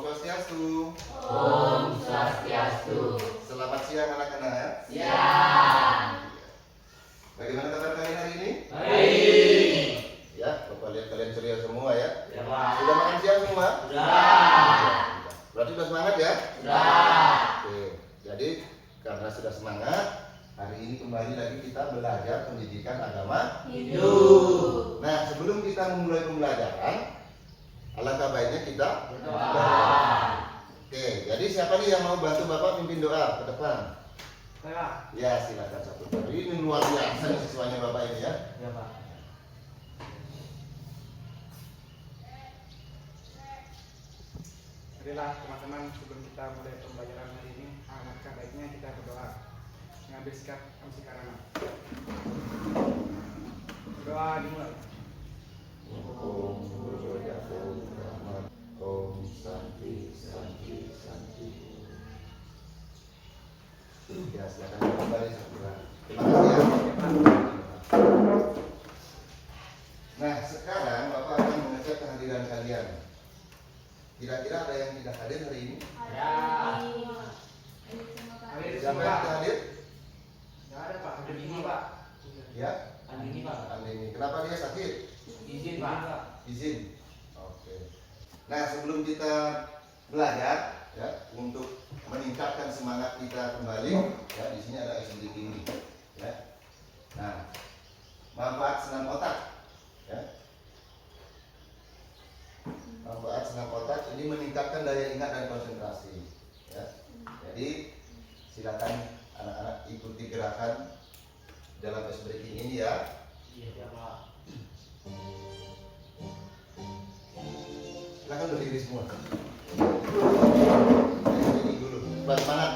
Swastiastu. Om Swastiastu. Selamat siang anak-anak. Siang. Bagaimana kabar kalian hari ini? Baik. Ya, Bapak lihat kalian ceria semua ya. Ya, Pak. Sudah makan siang semua? Sudah. Berarti sudah semangat ya? Sudah. Oke. Jadi karena sudah semangat, hari ini kembali lagi kita belajar pendidikan agama Hidup. Nah, sebelum kita memulai pembelajaran, alangkah baiknya kita Berdoa. Oke, jadi siapa nih yang mau bantu Bapak pimpin doa ke depan? Saya. Ya, silakan satu kali. Ini luar biasa nih siswanya Bapak ini ya. Ya, Pak. Marilah teman-teman, sebelum kita mulai pembelajaran hari ini, alangkah baiknya kita berdoa. Mengambil sikap amsikarana. Berdoa dimulai. Om Surya Brahma, Om Santi Santi Santi. Ya, silakan kembali satu kali. Terima kasih ya. Nah, sekarang Bapak akan mengecek kehadiran kalian. Kira-kira ada yang tidak hadir hari ini? Ada. Hadir Siapa semua. yang tidak hadir? Tidak ada Pak, hadir semua Pak. Ya, Andini, Pak. Andini. Kenapa dia sakit? Izin, Pak. Izin. Oke. Nah, sebelum kita belajar ya untuk meningkatkan semangat kita kembali, ya di sini ada sedikit ini, ya. Nah, manfaat senam otak, ya. Manfaat senam otak ini meningkatkan daya ingat dan konsentrasi, ya. Jadi silakan anak-anak ikuti gerakan dalam ice breaking ini ya. Iya, Pak. Silakan berdiri semua. Ini dulu. Semangat.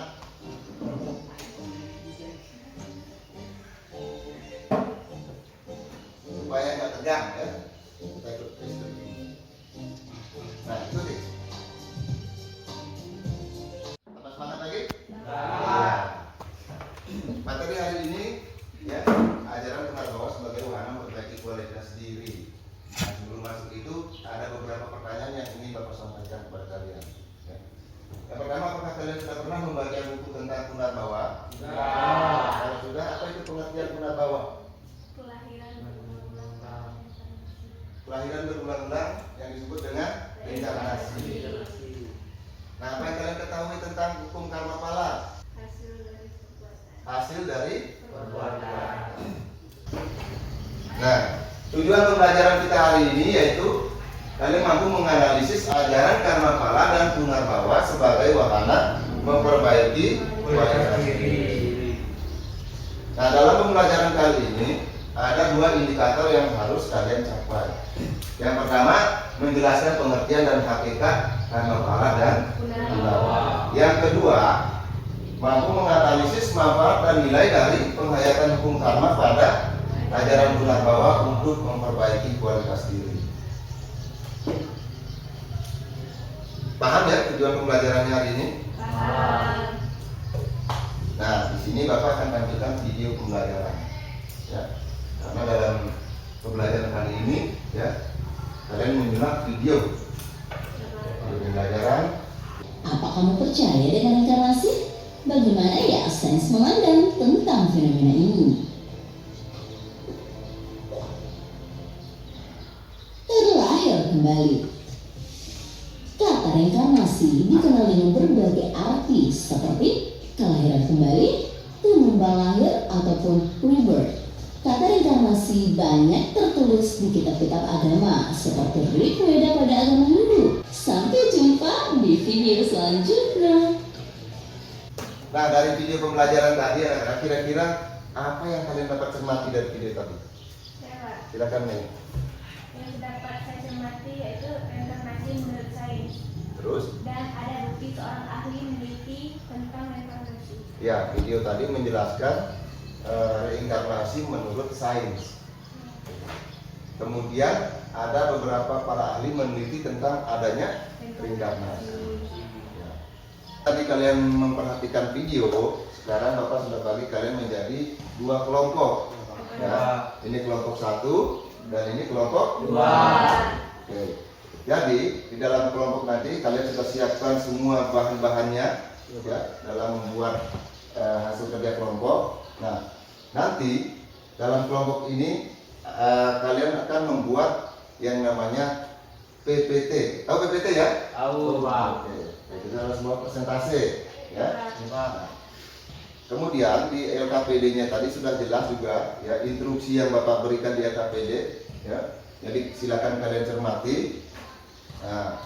Supaya nggak tegang ya. Kita ikut tes begini. Nah, ikuti. Tambah semangat lagi? Nah. Materi hari ini ya, ajaran Punarbawa sebagai wahana memperbaiki kualitas diri. Nah, sebelum masuk itu ada beberapa pertanyaan yang ingin Bapak sampaikan kepada kalian. Ya. Yang pertama, apakah kalian sudah pernah membaca buku tentang Punarbawa? Sudah. Kalau sudah, apa itu pengertian Punarbawa? Kelahiran berulang-ulang yang disebut dengan reinkarnasi. Nah, apa yang kalian ketahui tentang hukum karma pala? Hasil dari Perbuatan. Nah, tujuan pembelajaran kita hari ini yaitu kalian mampu menganalisis ajaran karma pala dan Punarbawa sebagai wahana memperbaiki kualitas diri. Nah, dalam pembelajaran kali ini ada dua indikator yang harus kalian capai. Yang pertama, menjelaskan pengertian dan hakikat karma pala dan Punarbawa. Yang kedua, mampu menganalisis manfaat dan nilai dari penghayatan hukum karma pada ajaran Punarbawa untuk memperbaiki kualitas diri. Paham ya tujuan pembelajarannya hari ini? Paham. Nah, di sini Bapak akan tampilkan video pembelajaran. Ya, karena dalam pembelajaran kali ini, ya, kalian menyimak video pembelajaran. Apa kamu percaya dengan reinkarnasi? Bagaimana ya sains memandang tentang fenomena ini? Terlahir kembali. Kata reinkarnasi dikenal dengan berbagai arti seperti kelahiran kembali, kembang lahir, ataupun rebirth. Kata reinkarnasi banyak tertulis di kitab-kitab agama seperti Rig Veda pada agama Hindu. Sampai jumpa di video selanjutnya. Nah, dari video pembelajaran tadi, anak-anak, kira-kira apa yang kalian dapat cermati dari video tadi? Silakan nih. Yang dapat saya cermati yaitu reinkarnasi menurut sains, Terus, dan ada bukti seorang ahli meneliti tentang reinkarnasi. ya video tadi menjelaskan reinkarnasi menurut sains. Kemudian ada beberapa para ahli meneliti tentang adanya reinkarnasi. Ya. Tadi kalian memperhatikan video, sekarang Bapak sudah bagi kalian menjadi dua kelompok. Ya, ini kelompok 1 dan ini kelompok 2. Oke. Jadi di dalam kelompok nanti kalian sudah siapkan semua bahan-bahannya ya dalam membuat hasil kerja kelompok. Nah, nanti dalam kelompok ini kalian akan membuat yang namanya PPT. Tahu PPT ya? Tahu, Pak. Oke, itu adalah sebuah presentasi ya. Nah, kemudian di LKPD-nya tadi sudah jelas juga ya instruksi yang Bapak berikan di LKPD ya. Jadi silakan kalian cermati. Nah,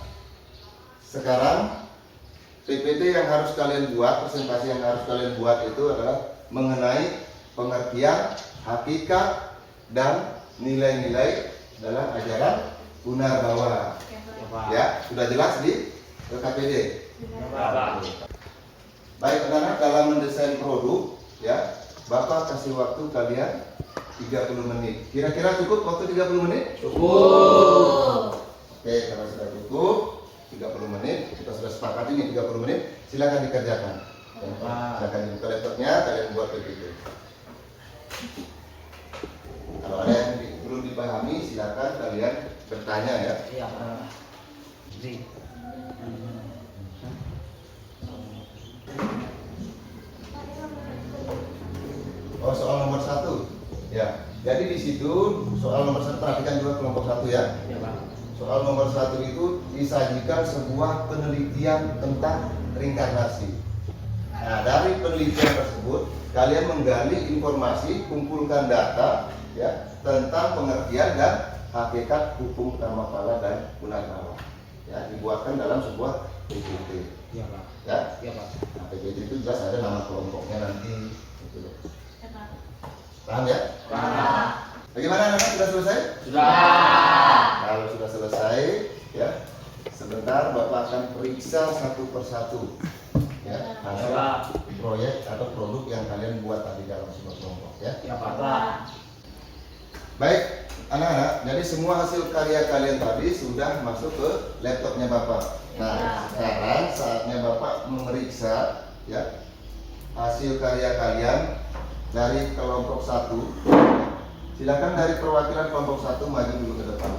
sekarang PPT yang harus kalian buat, presentasi yang harus kalian buat itu adalah mengenai pengertian, hakikat, dan nilai-nilai dalam ajaran Punarbawa. Ya, Pak. Ya, sudah jelas di LKPD. Ya, Pak. Baik anak-anak, dalam mendesain produk, ya, Bapak kasih waktu kalian 30 menit. Kira-kira cukup waktu 30 menit? Cukup. Oke, kalau sudah cukup 30 menit, kita sudah sepakat ini 30 menit, silakan dikerjakan. Ya, silakan dibuka laptopnya, kalian buat PPT. Kalau ada yang belum dipahami, silakan kalian bertanya ya. Iya, Pak. Jadi, Oh, soal nomor 1. Ya, jadi di situ soal nomor 1 perhatikan juga kelompok 1 ya. ya, Pak. Soal nomor 1 itu disajikan sebuah penelitian tentang reinkarnasi. Nah, dari penelitian tersebut kalian menggali informasi, kumpulkan data ya tentang pengertian dan hakikat hukum Dhammakala dan Punarbawa. Ya, dibuatkan dalam sebuah PPT. Iya, Pak. Ya. Iya, Pak. Nah, PPT itu jelas ada nama kelompoknya nanti. Gitu loh. Ya, Pak. Paham ya? Pak. Bagaimana anak sudah selesai? Sudah. Kalau sudah selesai, ya sebentar Bapak akan periksa satu persatu, ya hasil Pak. proyek atau produk yang kalian buat tadi dalam sebuah kelompok, ya. Ya, Pak. Baik, anak-anak, jadi semua hasil karya kalian tadi sudah masuk ke laptopnya Bapak. Nah, sekarang saatnya Bapak memeriksa, ya hasil karya kalian dari kelompok 1. Silakan dari perwakilan kelompok 1 maju dulu ke depan.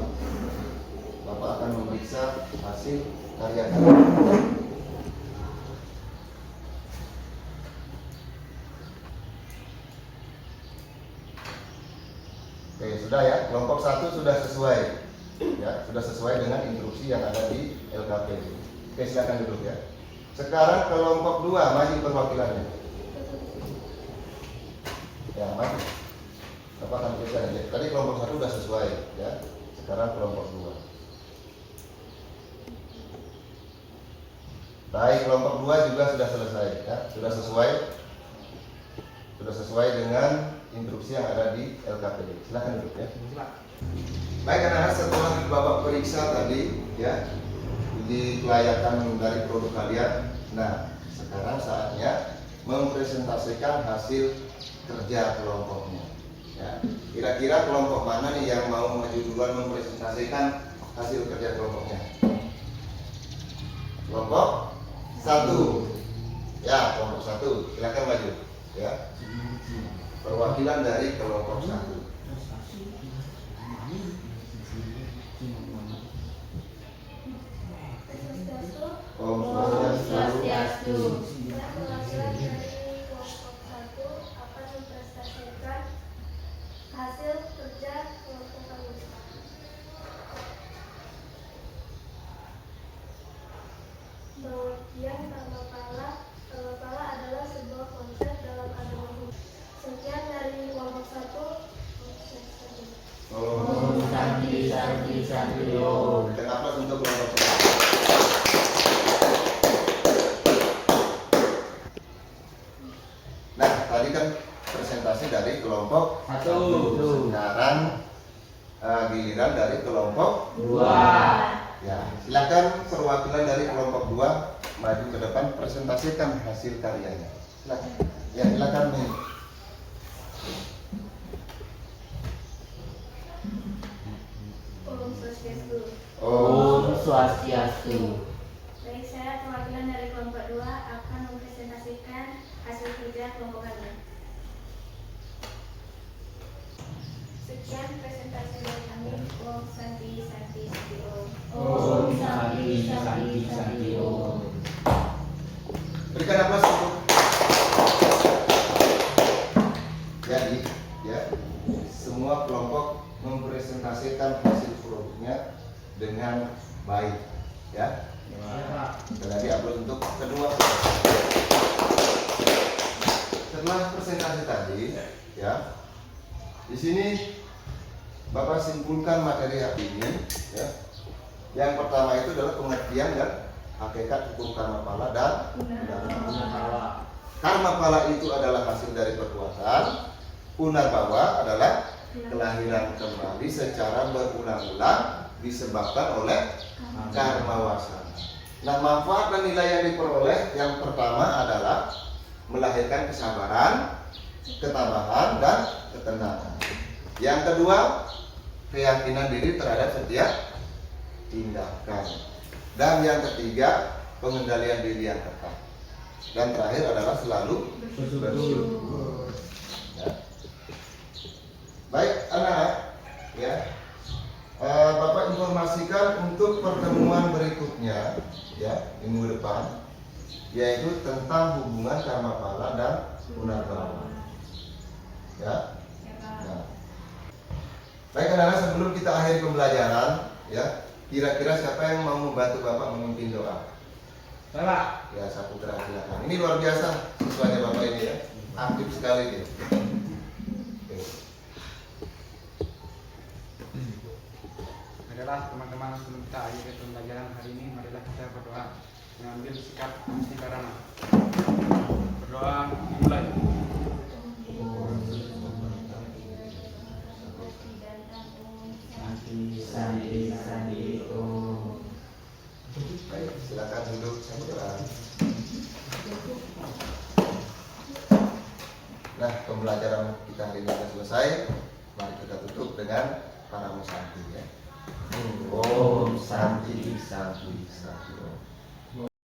Bapak akan memeriksa hasil karya kalian. Oke, sudah ya. Kelompok 1 sudah sesuai. Ya, sudah sesuai dengan instruksi yang ada di LKPD. Oke, silakan duduk ya. Sekarang kelompok 2 maju perwakilannya. Ya, maju. Bapak akan periksa aja. Tadi kelompok 1 sudah sesuai ya. Sekarang kelompok 2. Baik, kelompok 2 juga sudah selesai ya. Sudah sesuai dengan instruksi yang ada di LKPD. Silakan duduk ya. Baik anak-anak, setelah Bapak periksa tadi ya di kelayakan dari produk kalian. Nah, sekarang saatnya mempresentasikan hasil kerja kelompoknya. Ya, kira-kira kelompok mana nih yang mau maju duluan mempresentasikan hasil kerja kelompoknya? Kelompok 1. Ya, kelompok 1. Silakan maju. Ya. Perwakilan dari kelompok 1. Om Swastiastu. Perwakilan dari kelompok 1 akan mempresentasikan hasil kerja kelompok kami. Pengertian Dhammakala. Dhammakala adalah sebuah konsep dalam agama Hindu. Sekian dari kelompok 1. Om Santi, Santi, Santi, Om. Kenapa untuk kelompok 1? Nah, tadi kan presentasi dari kelompok 1. Sekarang giliran dari kelompok 2. ya. Silakan perwakilan dari kelompok 2 maju ke depan presentasikan hasil karyanya. Silakan. Ya, silakan nih. Om Swastiastu. Om Swastiastu. Baik, saya perwakilan dari kelompok 2 akan mempresentasikan hasil kerja kelompok kami. Sekian presentasi dari kami. Om Santi Santi Santi Om. Om Santi Santi Santi Om. Berikan aplaus untuk. Jadi, ya, semua kelompok mempresentasikan hasil produknya dengan baik, ya. Dan lagi aplaus untuk kedua. Setelah presentasi tadi, ya, di sini Bapak simpulkan materi hari ini, ya. Yang pertama itu adalah pengertian dan hakikat hukum karma pala dan punarbawa. Karma pala itu adalah hasil dari perbuatan, punarbawa adalah kelahiran kembali secara berulang-ulang disebabkan oleh karma wasana. Nah, manfaat dan nilai yang diperoleh yang pertama adalah melahirkan kesabaran, ketabahan, dan ketenangan. Yang kedua, keyakinan diri terhadap setiap tindakan. Dan yang ketiga, pengendalian diri yang tepat. Dan terakhir adalah selalu bersyukur. Ya. Baik anak-anak, ya. Bapak informasikan untuk pertemuan berikutnya, ya, minggu depan, yaitu tentang hubungan karma pala dan punarbawa. Ya. Nah. Baik anak-anak, sebelum kita akhiri pembelajaran, ya, kira-kira siapa yang mau membantu Bapak memimpin doa? Bapak. Ya, Saputra, silakan. Ini luar biasa siswanya Bapak ini, ya, aktif sekali dia. Adalah teman-teman, sebelum kita akhiri pembelajaran hari ini, marilah kita berdoa mengambil sikap istiqarah. Berdoa dimulai. Santi Santi Santi Om. Baik, silakan duduk Saputra. Nah, pembelajaran kita hari ini sudah selesai. Mari kita tutup dengan para musanti, ya. Om Santi Santi Santi Om.